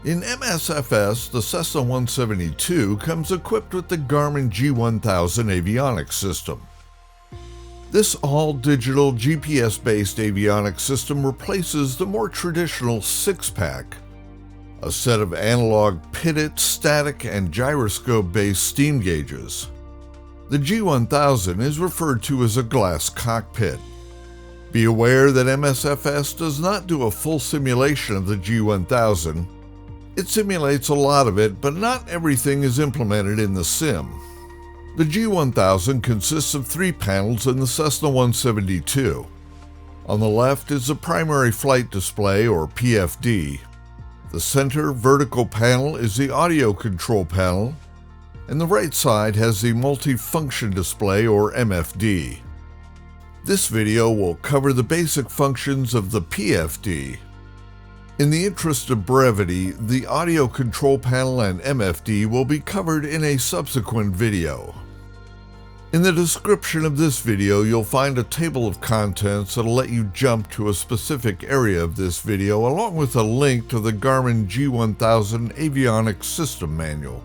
In MSFS, the Cessna 172 comes equipped with the Garmin G1000 avionics system. This all-digital GPS-based avionics system replaces the more traditional six-pack, a set of analog pitot, static, and gyroscope-based steam gauges. The G1000 is referred to as a glass cockpit. Be aware that MSFS does not do a full simulation of the G1000. It simulates a lot of it, but not everything is implemented in the sim. The G1000 consists of 3 panels in the Cessna 172. On the left is the primary flight display, or PFD. The center vertical panel is the audio control panel, and the right side has the multi-function display, or MFD. This video will cover the basic functions of the PFD. In the interest of brevity, the audio control panel and MFD will be covered in a subsequent video. In the description of this video, you'll find a table of contents that'll let you jump to a specific area of this video, along with a link to the Garmin G1000 avionics system manual.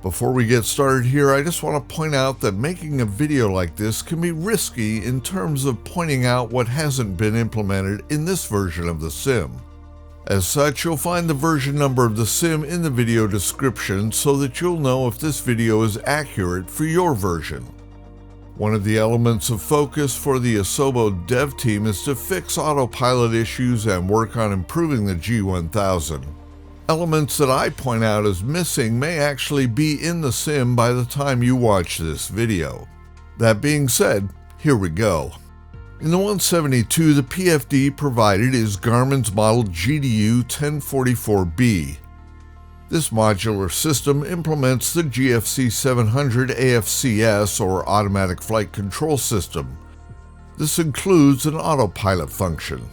Before we get started here, I just want to point out that making a video like this can be risky in terms of pointing out what hasn't been implemented in this version of the sim. As such, you'll find the version number of the sim in the video description so that you'll know if this video is accurate for your version. One of the elements of focus for the Asobo dev team is to fix autopilot issues and work on improving the G1000. Elements that I point out as missing may actually be in the sim by the time you watch this video. That being said, here we go. In the 172, the PFD provided is Garmin's model GDU-1044B. This modular system implements the GFC 700 AFCS, or Automatic Flight Control System. This includes an autopilot function.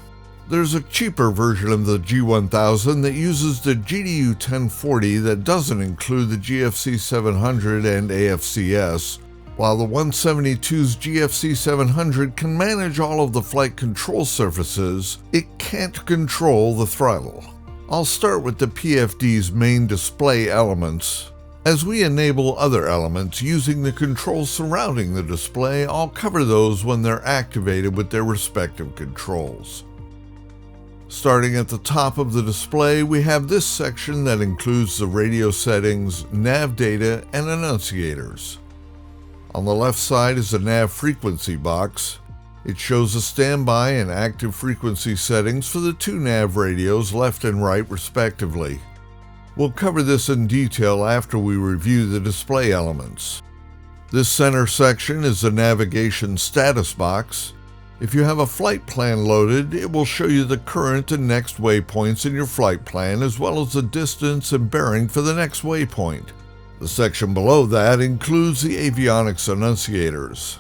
There's a cheaper version of the G1000 that uses the GDU-1040 that doesn't include the GFC 700 and AFCS, while the 172's GFC 700 can manage all of the flight control surfaces. It can't control the throttle. I'll start with the PFD's main display elements. As we enable other elements using the controls surrounding the display, I'll cover those when they're activated with their respective controls. Starting at the top of the display, we have this section that includes the radio settings, nav data, and annunciators. On the left side is the nav frequency box. It shows the standby and active frequency settings for the 2 nav radios, left and right respectively. We'll cover this in detail after we review the display elements. This center section is the navigation status box. If you have a flight plan loaded, it will show you the current and next waypoints in your flight plan, as well as the distance and bearing for the next waypoint. The section below that includes the avionics annunciators.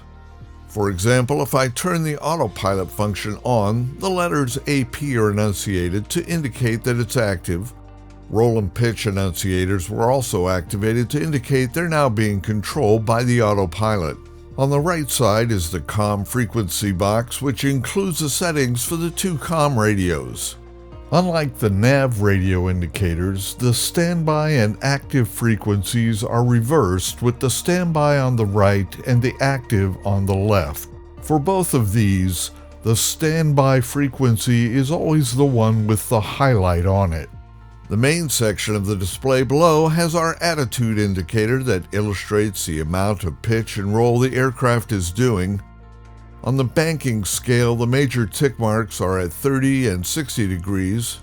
For example, if I turn the autopilot function on, the letters AP are enunciated to indicate that it's active. Roll and pitch annunciators were also activated to indicate they're now being controlled by the autopilot. On the right side is the COM frequency box, which includes the settings for the 2 COM radios. Unlike the nav radio indicators, the standby and active frequencies are reversed, with the standby on the right and the active on the left. For both of these, the standby frequency is always the one with the highlight on it. The main section of the display below has our attitude indicator that illustrates the amount of pitch and roll the aircraft is doing. On the banking scale, the major tick marks are at 30 and 60 degrees.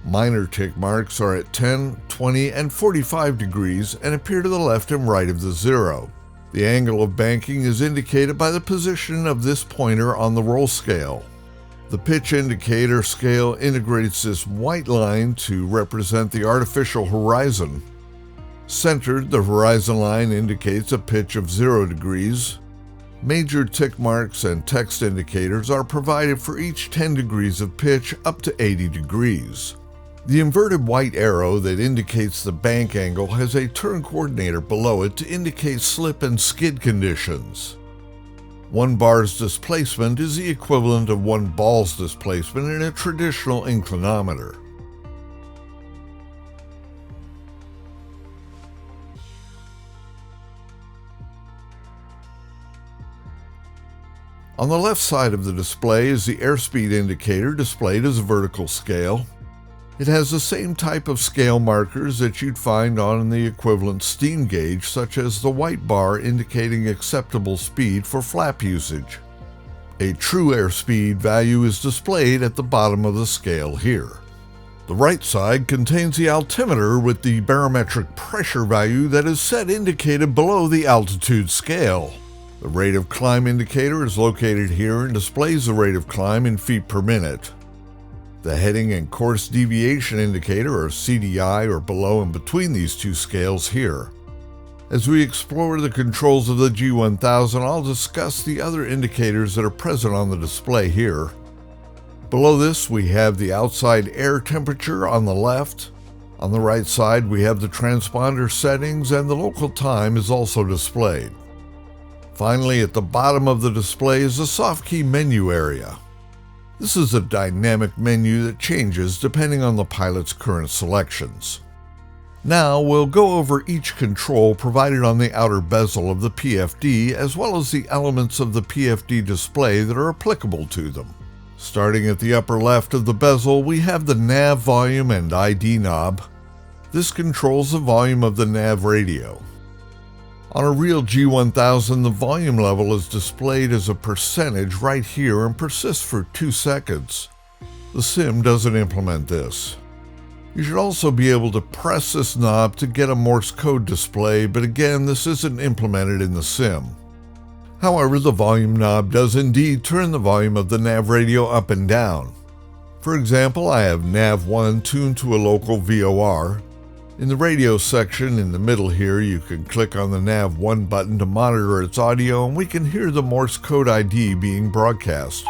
Minor tick marks are at 10, 20, and 45 degrees and appear to the left and right of the 0. The angle of banking is indicated by the position of this pointer on the roll scale. The pitch indicator scale integrates this white line to represent the artificial horizon. Centered, the horizon line indicates a pitch of 0 degrees. Major tick marks and text indicators are provided for each 10 degrees of pitch up to 80 degrees. The inverted white arrow that indicates the bank angle has a turn coordinator below it to indicate slip and skid conditions. 1 bar's displacement is the equivalent of 1 ball's displacement in a traditional inclinometer. On the left side of the display is the airspeed indicator displayed as a vertical scale. It has the same type of scale markers that you'd find on the equivalent steam gauge, such as the white bar indicating acceptable speed for flap usage. A true airspeed value is displayed at the bottom of the scale here. The right side contains the altimeter with the barometric pressure value that is set indicated below the altitude scale. The rate of climb indicator is located here and displays the rate of climb in feet per minute. The heading and course deviation indicator, or CDI, are below and between these two scales here. As we explore the controls of the G1000, I'll discuss the other indicators that are present on the display here. Below this, we have the outside air temperature on the left. On the right side, we have the transponder settings, and the local time is also displayed. Finally, at the bottom of the display is the Softkey menu area. This is a dynamic menu that changes depending on the pilot's current selections. Now we'll go over each control provided on the outer bezel of the PFD, as well as the elements of the PFD display that are applicable to them. Starting at the upper left of the bezel, we have the nav volume and ID knob. This controls the volume of the nav radio. On a real G1000, the volume level is displayed as a percentage right here and persists for 2 seconds. The sim doesn't implement this. You should also be able to press this knob to get a Morse code display, but again, this isn't implemented in the sim. However, the volume knob does indeed turn the volume of the nav radio up and down. For example, I have nav 1 tuned to a local VOR. In the radio section in the middle here, you can click on the nav 1 button to monitor its audio, and we can hear the Morse code ID being broadcast.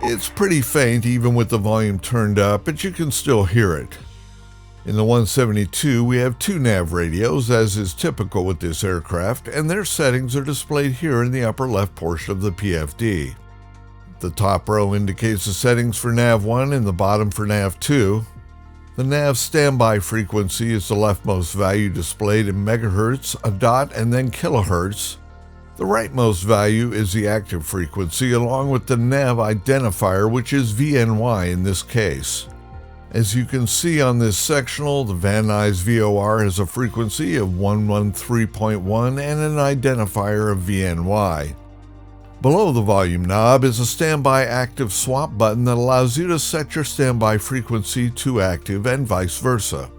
It's pretty faint even with the volume turned up, but you can still hear it. In the 172, we have 2 nav radios, as is typical with this aircraft, and their settings are displayed here in the upper left portion of the PFD. The top row indicates the settings for nav 1 and the bottom for nav 2. The nav standby frequency is the leftmost value displayed in megahertz, a dot, and then kilohertz. The rightmost value is the active frequency, along with the nav identifier, which is VNY in this case. As you can see on this sectional, the Van Nuys VOR has a frequency of 113.1 and an identifier of VNY. Below the volume knob is a standby active swap button that allows you to set your standby frequency to active and vice versa.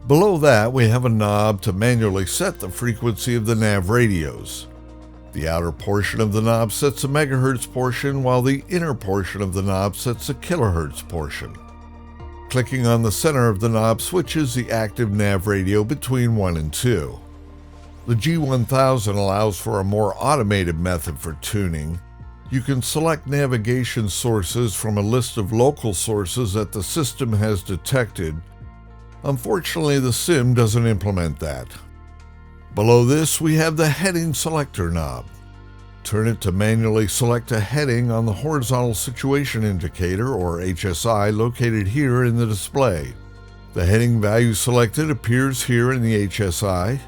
Below that, we have a knob to manually set the frequency of the nav radios. The outer portion of the knob sets the megahertz portion, while the inner portion of the knob sets the kilohertz portion. Clicking on the center of the knob switches the active nav radio between 1 and 2. The G1000 allows for a more automated method for tuning. You can select navigation sources from a list of local sources that the system has detected. Unfortunately, the sim doesn't implement that. Below this, we have the heading selector knob. Turn it to manually select a heading on the horizontal situation indicator, or HSI, located here in the display. The heading value selected appears here in the HSI.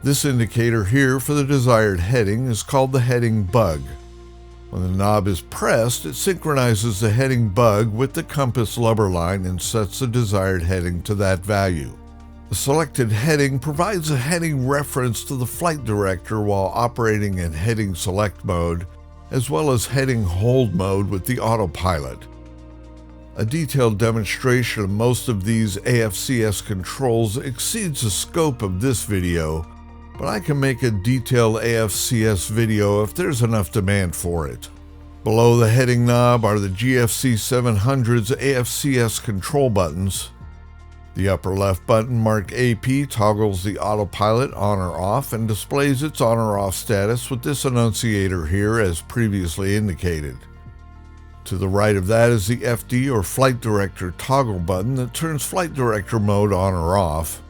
This indicator here for the desired heading is called the heading bug. When the knob is pressed, it synchronizes the heading bug with the compass lubber line and sets the desired heading to that value. The selected heading provides a heading reference to the flight director while operating in heading select mode, as well as heading hold mode with the autopilot. A detailed demonstration of most of these AFCS controls exceeds the scope of this video, but I can make a detailed AFCS video if there's enough demand for it. Below the heading knob are the GFC 700's AFCS control buttons. The upper left button marked AP toggles the autopilot on or off and displays its on or off status with this annunciator here as previously indicated. To the right of that is the FD or Flight Director toggle button that turns Flight Director mode on or off.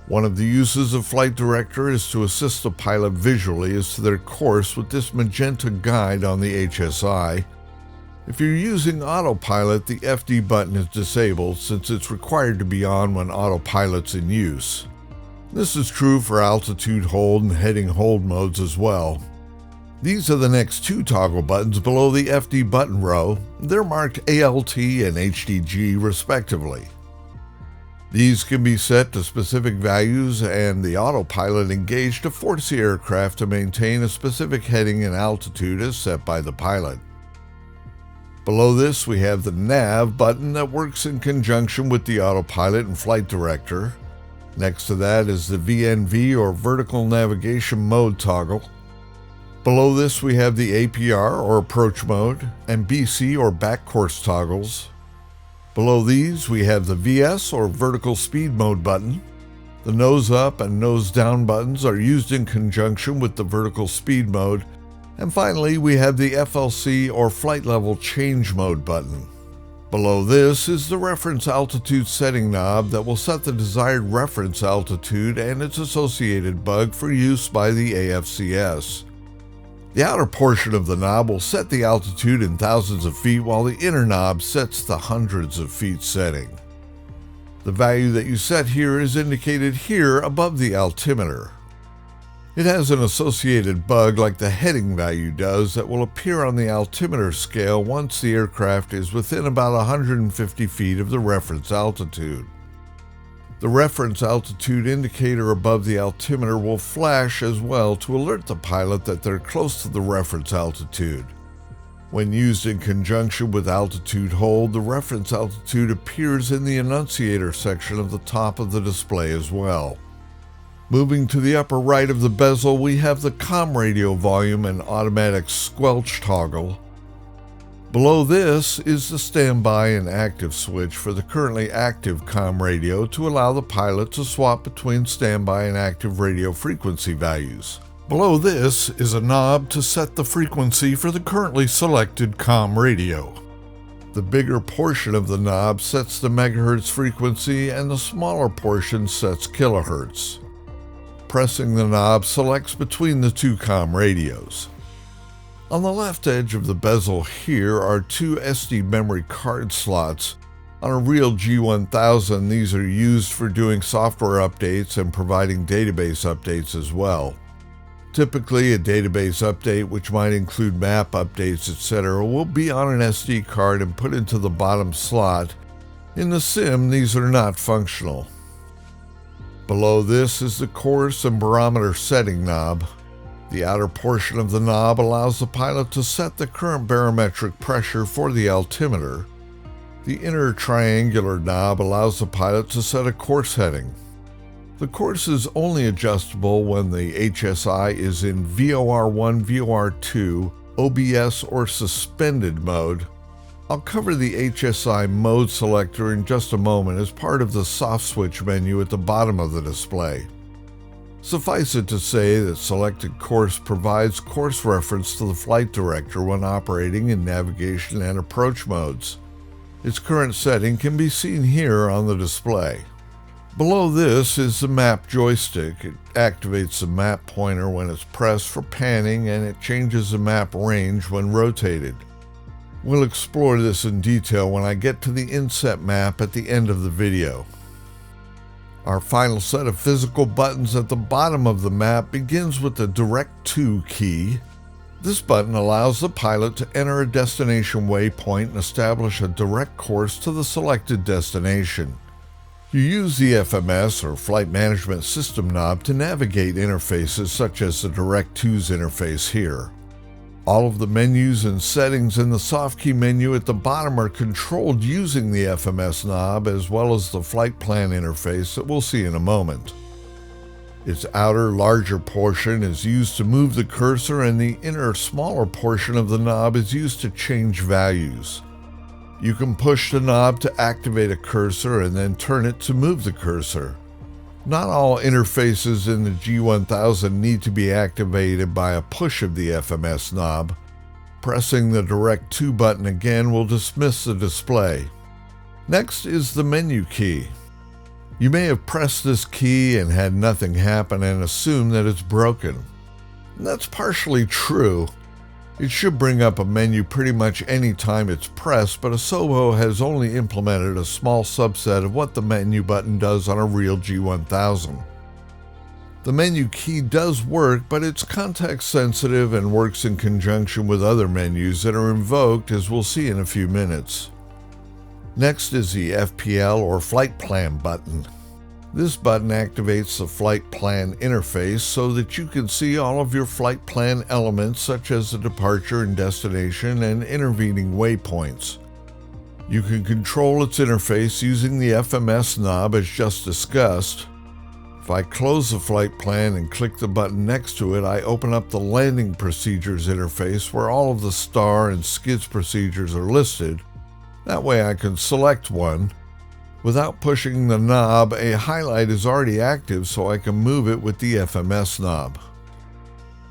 One of the uses of Flight Director is to assist the pilot visually as to their course with this magenta guide on the HSI. If you're using autopilot, the FD button is disabled since it's required to be on when autopilot's in use. This is true for altitude hold and heading hold modes as well. These are the next two toggle buttons below the FD button row. They're marked ALT and HDG respectively. These can be set to specific values and the autopilot engaged to force the aircraft to maintain a specific heading and altitude as set by the pilot. Below this we have the Nav button that works in conjunction with the autopilot and flight director. Next to that is the VNV or vertical navigation mode toggle. Below this we have the APR or approach mode and BC or back course toggles. Below these we have the VS or vertical speed mode button. The nose up and nose down buttons are used in conjunction with the vertical speed mode. And finally we have the FLC or flight level change mode button. Below this is the reference altitude setting knob that will set the desired reference altitude and its associated bug for use by the AFCS. The outer portion of the knob will set the altitude in thousands of feet while the inner knob sets the hundreds of feet setting. The value that you set here is indicated here above the altimeter. It has an associated bug like the heading value does that will appear on the altimeter scale once the aircraft is within about 150 feet of the reference altitude. The reference altitude indicator above the altimeter will flash as well to alert the pilot that they're close to the reference altitude. When used in conjunction with altitude hold, the reference altitude appears in the annunciator section of the top of the display as well. Moving to the upper right of the bezel, we have the COM radio volume and automatic squelch toggle. Below this is the standby and active switch for the currently active COM radio to allow the pilot to swap between standby and active radio frequency values. Below this is a knob to set the frequency for the currently selected COM radio. The bigger portion of the knob sets the megahertz frequency and the smaller portion sets kilohertz. Pressing the knob selects between the two COM radios. On the left edge of the bezel here are two SD memory card slots. On a real G1000, these are used for doing software updates and providing database updates as well. Typically, a database update, which might include map updates, etc., will be on an SD card and put into the bottom slot. In the sim, these are not functional. Below this is the course and barometer setting knob. The outer portion of the knob allows the pilot to set the current barometric pressure for the altimeter. The inner triangular knob allows the pilot to set a course heading. The course is only adjustable when the HSI is in VOR1, VOR2, OBS, or suspended mode. I'll cover the HSI mode selector in just a moment as part of the soft switch menu at the bottom of the display. Suffice it to say that selected course provides course reference to the flight director when operating in navigation and approach modes. Its current setting can be seen here on the display. Below this is the map joystick. It activates the map pointer when it's pressed for panning and it changes the map range when rotated. We'll explore this in detail when I get to the inset map at the end of the video. Our final set of physical buttons at the bottom of the map begins with the Direct To key. This button allows the pilot to enter a destination waypoint and establish a direct course to the selected destination. You use the FMS or Flight Management System knob to navigate interfaces such as the Direct To's interface here. All of the menus and settings in the Softkey menu at the bottom are controlled using the FMS knob as well as the flight plan interface that we'll see in a moment. Its outer, larger portion is used to move the cursor and the inner, smaller portion of the knob is used to change values. You can push the knob to activate a cursor and then turn it to move the cursor. Not all interfaces in the G1000 need to be activated by a push of the FMS knob. Pressing the Direct To button again will dismiss the display. Next is the menu key. You may have pressed this key and had nothing happen and assume that it's broken. That's partially true. It should bring up a menu pretty much any time it's pressed, but Asobo has only implemented a small subset of what the menu button does on a real G1000. The menu key does work, but it's context sensitive and works in conjunction with other menus that are invoked, as we'll see in a few minutes. Next is the FPL or Flight Plan button. This button activates the Flight Plan interface so that you can see all of your flight plan elements such as the departure and destination and intervening waypoints. You can control its interface using the FMS knob as just discussed. If I close the flight plan and click the button next to it, I open up the landing procedures interface where all of the star and skids procedures are listed. That way I can select one. Without pushing the knob, a highlight is already active so I can move it with the FMS knob.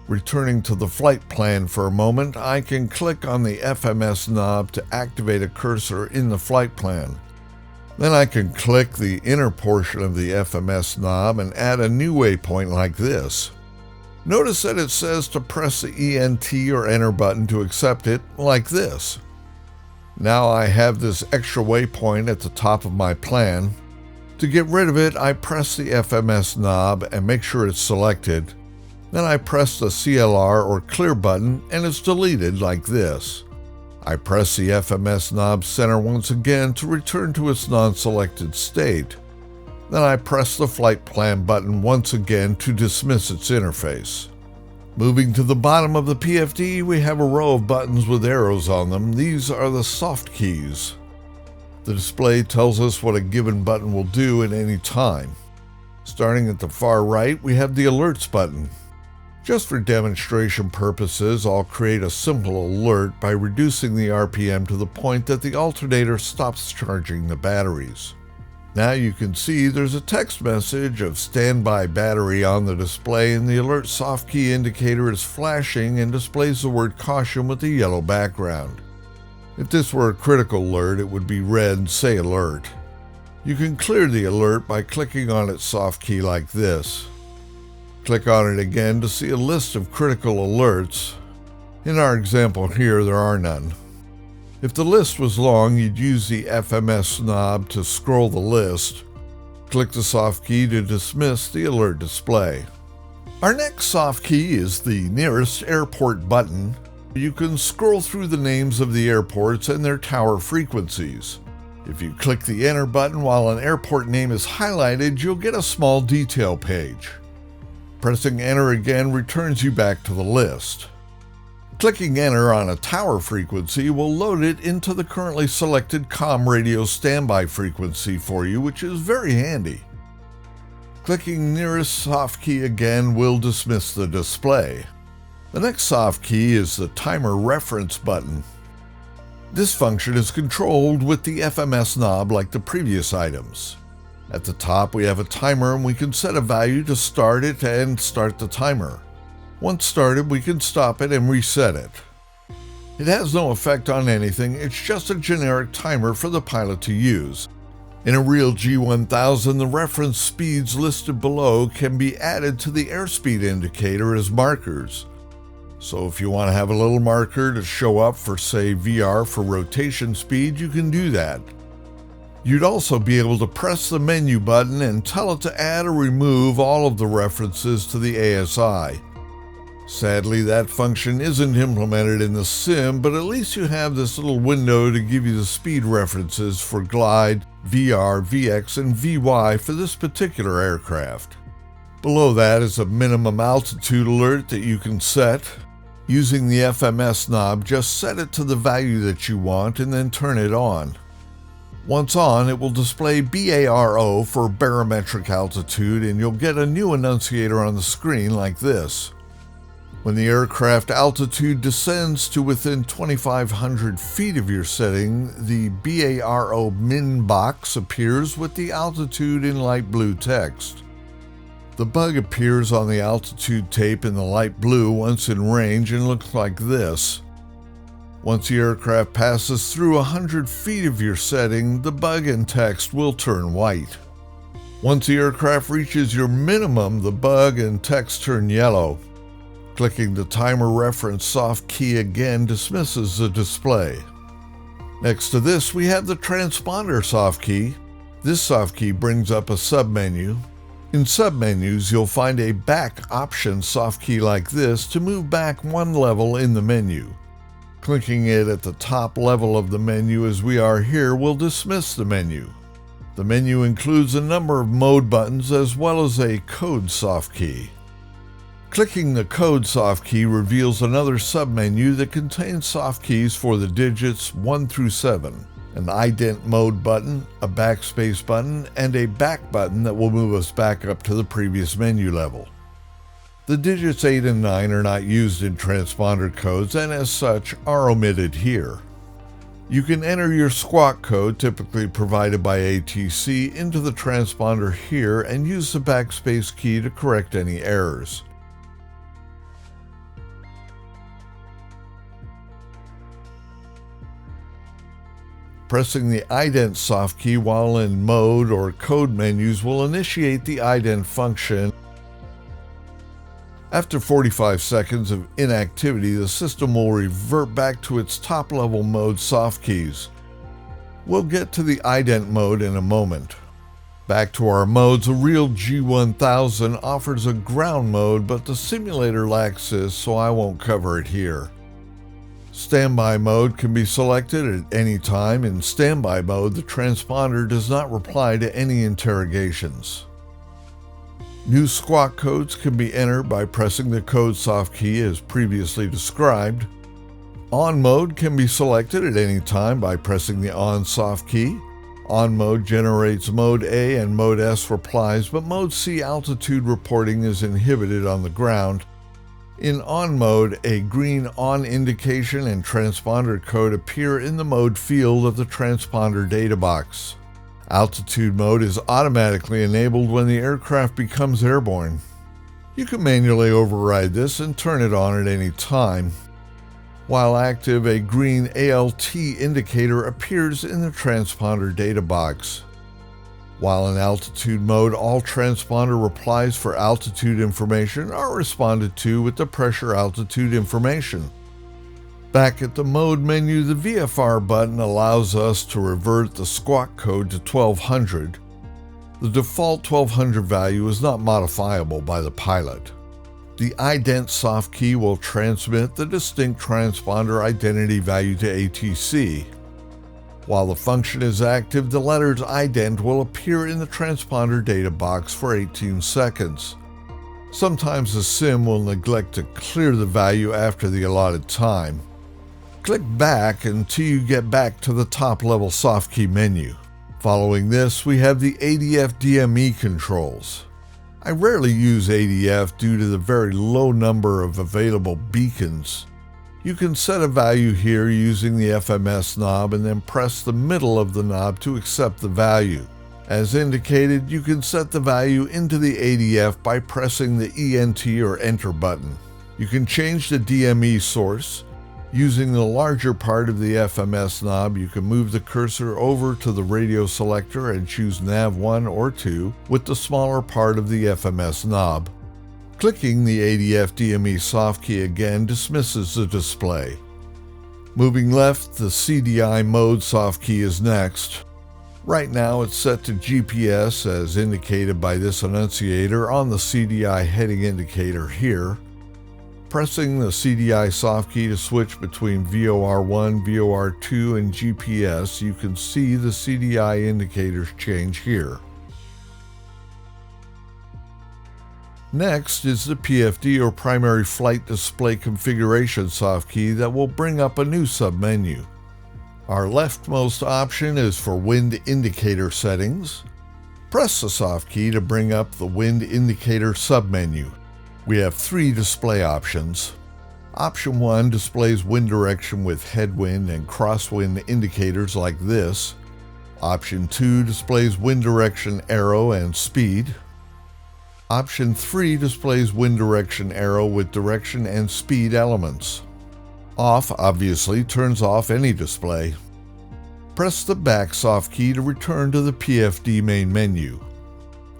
Returning to the flight plan for a moment, I can click on the FMS knob to activate a cursor in the flight plan. Then I can click the inner portion of the FMS knob and add a new waypoint like this. Notice that it says to press the ENT or enter button to accept it, like this. Now I have this extra waypoint at the top of my plan. To get rid of it, I press the FMS knob and make sure it's selected. Then I press the CLR or clear button and it's deleted like this. I press the FMS knob center once again to return to its non-selected state. Then I press the flight plan button once again to dismiss its interface. Moving to the bottom of the PFD, we have a row of buttons with arrows on them. These are the soft keys. The display tells us what a given button will do at any time. Starting at the far right, we have the alerts button. Just for demonstration purposes, I'll create a simple alert by reducing the RPM to the point that the alternator stops charging the batteries. Now you can see there's a text message of standby battery on the display, and the alert Softkey indicator is flashing and displays the word caution with a yellow background. If this were a critical alert, it would be red and say alert. You can clear the alert by clicking on its Softkey like this. Click on it again to see a list of critical alerts. In our example here, there are none. If the list was long, you'd use the FMS knob to scroll the list. Click the Softkey to dismiss the alert display. Our next Softkey is the nearest airport button. You can scroll through the names of the airports and their tower frequencies. If you click the enter button while an airport name is highlighted, you'll get a small detail page. Pressing enter again returns you back to the list. Clicking enter on a tower frequency will load it into the currently selected comm radio standby frequency for you, which is very handy. Clicking nearest Softkey again will dismiss the display. The next Softkey is the timer reference button. This function is controlled with the FMS knob like the previous items. At the top we have a timer and we can set a value to start it and start the timer. Once started, we can stop it and reset it. It has no effect on anything, it's just a generic timer for the pilot to use. In a real G1000, the reference speeds listed below can be added to the airspeed indicator as markers. So if you want to have a little marker to show up for, say, VR for rotation speed, you can do that. You'd also be able to press the menu button and tell it to add or remove all of the references to the ASI. Sadly, that function isn't implemented in the sim, but at least you have this little window to give you the speed references for Glide, VR, VX, and VY for this particular aircraft. Below that is a minimum altitude alert that you can set. Using the FMS knob, just set it to the value that you want and then turn it on. Once on, it will display BARO for barometric altitude, and you'll get a new annunciator on the screen like this. When the aircraft altitude descends to within 2,500 feet of your setting, the BARO min box appears with the altitude in light blue text. The bug appears on the altitude tape in the light blue once in range and looks like this. Once the aircraft passes through 100 feet of your setting, the bug and text will turn white. Once the aircraft reaches your minimum, the bug and text turn yellow. Clicking the timer reference Softkey again dismisses the display. Next to this, we have the transponder Softkey. This Softkey brings up a submenu. In submenus, you'll find a back option Softkey like this to move back one level in the menu. Clicking it at the top level of the menu as we are here will dismiss the menu. The menu includes a number of mode buttons as well as a code Softkey. Clicking the code Softkey reveals another submenu that contains softkeys for the digits 1 through 7, an ident mode button, a backspace button, and a back button that will move us back up to the previous menu level. The digits 8 and 9 are not used in transponder codes and as such are omitted here. You can enter your squawk code, typically provided by ATC, into the transponder here and use the backspace key to correct any errors. Pressing the ident Softkey while in mode or code menus will initiate the ident function. After 45 seconds of inactivity, the system will revert back to its top-level mode softkeys. We'll get to the ident mode in a moment. Back to our modes, a real G1000 offers a ground mode, but the simulator lacks this, so I won't cover it here. Standby mode can be selected at any time. In standby mode, the transponder does not reply to any interrogations. New squawk codes can be entered by pressing the code Softkey as previously described. On mode can be selected at any time by pressing the on Softkey. On mode generates mode A and mode S replies, but mode C altitude reporting is inhibited on the ground. In on mode, a green on indication and transponder code appear in the mode field of the transponder data box. Altitude mode is automatically enabled when the aircraft becomes airborne. You can manually override this and turn it on at any time. While active, a green ALT indicator appears in the transponder data box. While in altitude mode, all transponder replies for altitude information are responded to with the pressure altitude information. Back at the mode menu, the VFR button allows us to revert the squawk code to 1200. The default 1200 value is not modifiable by the pilot. The ident Softkey will transmit the distinct transponder identity value to ATC. While the function is active, the letters ident will appear in the transponder data box for 18 seconds. Sometimes the sim will neglect to clear the value after the allotted time. Click back until you get back to the top-level Softkey menu. Following this, we have the ADF DME controls. I rarely use ADF due to the very low number of available beacons. You can set a value here using the FMS knob and then press the middle of the knob to accept the value. As indicated, you can set the value into the ADF by pressing the ENT or Enter button. You can change the DME source. Using the larger part of the FMS knob, you can move the cursor over to the radio selector and choose Nav 1 or 2 with the smaller part of the FMS knob. Clicking the ADF DME Softkey again dismisses the display. Moving left, the CDI mode Softkey is next. Right now it's set to GPS as indicated by this annunciator on the CDI heading indicator here. Pressing the CDI Softkey to switch between VOR1, VOR2, and GPS, you can see the CDI indicators change here. Next is the PFD or Primary Flight Display Configuration Softkey that will bring up a new submenu. Our leftmost option is for wind indicator settings. Press the Softkey to bring up the wind indicator submenu. We have 3 display options. Option 1 displays wind direction with headwind and crosswind indicators like this. Option 2 displays wind direction arrow and speed. Option 3 displays wind direction arrow with direction and speed elements. Off obviously turns off any display. Press the back Softkey to return to the PFD main menu.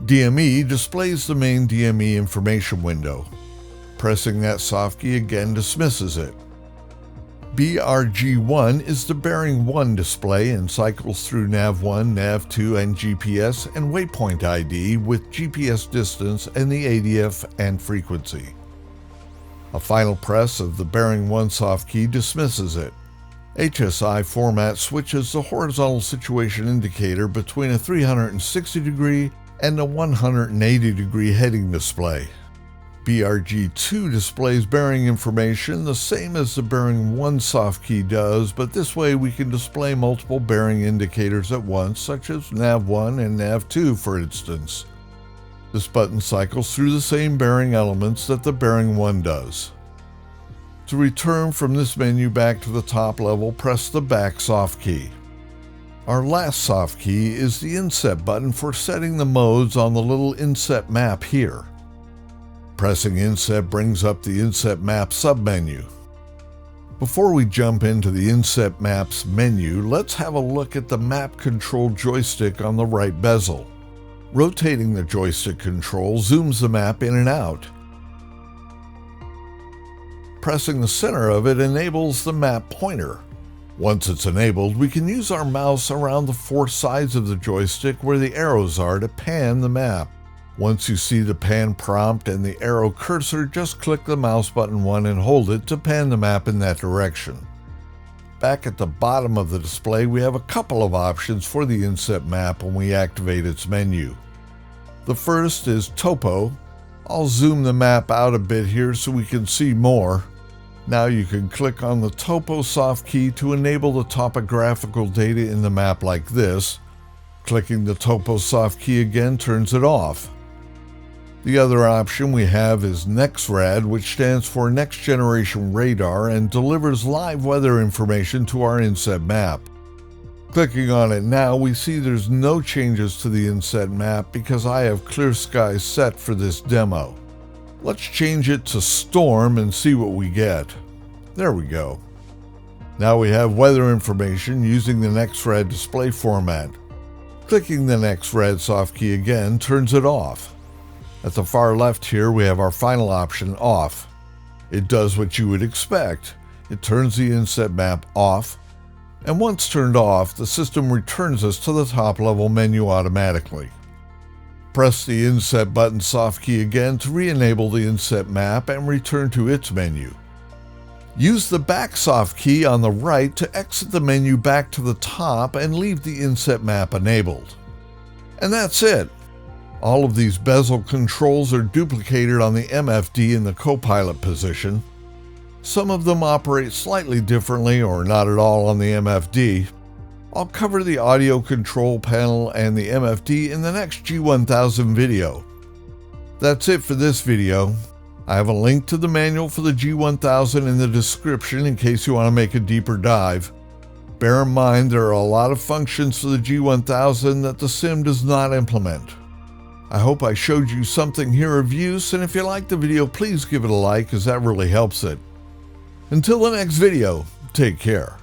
DME displays the main DME information window. Pressing that Softkey again dismisses it. BRG1 is the bearing 1 display and cycles through nav1, nav2, and GPS and waypoint ID with GPS distance and the ADF and frequency. A final press of the bearing 1 Softkey dismisses it. HSI format switches the horizontal situation indicator between a 360-degree and a 180-degree heading display. BRG2 displays bearing information the same as the bearing 1 Softkey does, but this way we can display multiple bearing indicators at once, such as nav1 and nav2 for instance. This button cycles through the same bearing elements that the bearing 1 does. To return from this menu back to the top level, press the back Softkey. Our last Softkey is the inset button for setting the modes on the little inset map here. Pressing inset brings up the inset map submenu. Before we jump into the inset maps menu, let's have a look at the map control joystick on the right bezel. Rotating the joystick control zooms the map in and out. Pressing the center of it enables the map pointer. Once it's enabled, we can use our mouse around the four sides of the joystick where the arrows are to pan the map. Once you see the pan prompt and the arrow cursor, just click the mouse button 1 and hold it to pan the map in that direction. Back at the bottom of the display, we have a couple of options for the inset map when we activate its menu. The first is Topo. I'll zoom the map out a bit here so we can see more. Now you can click on the Topo Softkey to enable the topographical data in the map like this. Clicking the Topo Softkey again turns it off. The other option we have is NexRad, which stands for Next Generation Radar and delivers live weather information to our inset map. Clicking on it now, we see there's no changes to the inset map because I have clear skies set for this demo. Let's change it to Storm and see what we get. There we go. Now we have weather information using the NexRad display format. Clicking the NexRad Softkey again turns it off. At the far left here, we have our final option, Off. It does what you would expect. It turns the inset map off, and once turned off, the system returns us to the top level menu automatically. Press the Inset button Softkey again to re-enable the inset map and return to its menu. Use the back Softkey on the right to exit the menu back to the top and leave the inset map enabled. And that's it. All of these bezel controls are duplicated on the MFD in the co-pilot position. Some of them operate slightly differently or not at all on the MFD. I'll cover the audio control panel and the MFD in the next G1000 video. That's it for this video. I have a link to the manual for the G1000 in the description in case you want to make a deeper dive. Bear in mind there are a lot of functions for the G1000 that the sim does not implement. I hope I showed you something here of use, and if you liked the video, please give it a like as that really helps it. Until the next video, take care.